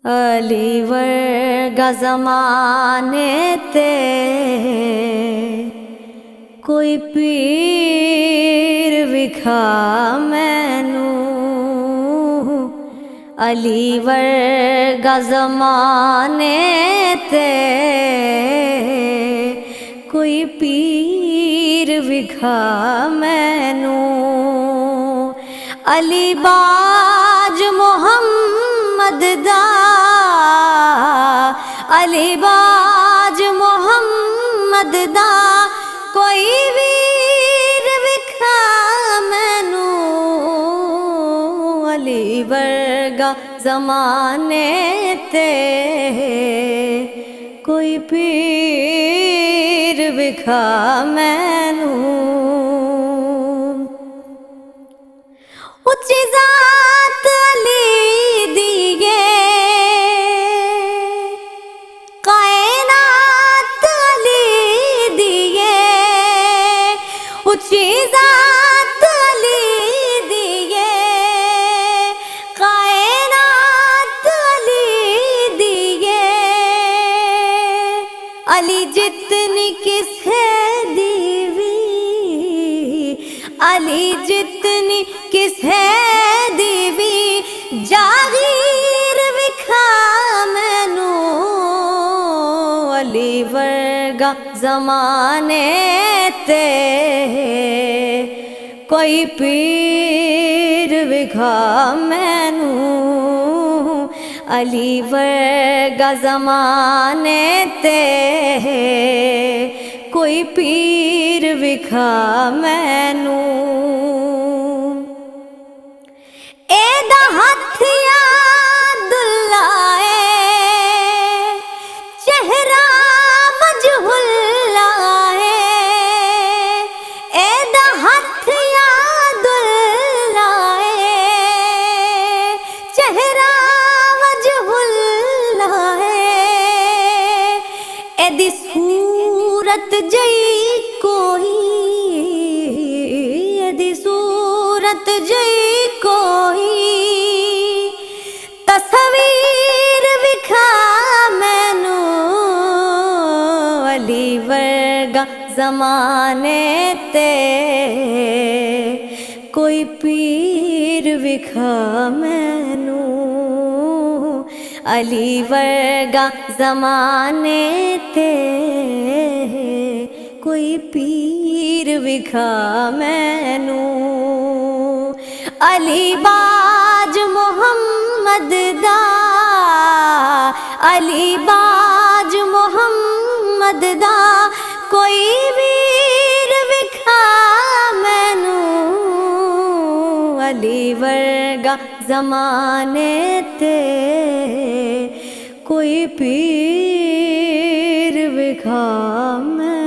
अली वर्गा ज़माने ते कोई पीर विखा मैनू। अली वर्गा ज़माने ते कोई पीर विखा मैनू। अली बाज मोहम्मद दा, अली बाज मोहम्मद दा कोई वीर विखा मैनू। अली वर्गा ज़माने ते कोई पीर विखा मैनू। उच्ची ज़ात अली दिए, कायनात अली दिए। उच्ची ज़ात अली दिए, कायनात अली दिए। अली जितनी किसे दीवी, अली जितनी किसे दीवी जागीर विखा मैनू। अली वर्गा ज़माने ते कोई पीर विखा मैनू। अली वर्गा ज़माने ते कोई पीर विखा मैनू। एदा हथ यादुल्ला है, चेहरा मजहुल्ला है। एदा हथ यादुल्ला है, चेहरा मजहुल्ला है। एदी सूरत जई कोई, एदी सूरत जई कोई तस्वीर विखा मैनू। अली वर्गा ज़माने ते कोई पीर विखा मैनू। अली वर्गा ज़माने ते कोई पीर विखा मैनू। अली बाज मोहम्मद दा, अली बाज मोहम्मद दा कोई वीर विखा मैनू। अली वर्गा ज़माने ते कोई पीर विखा मैनू।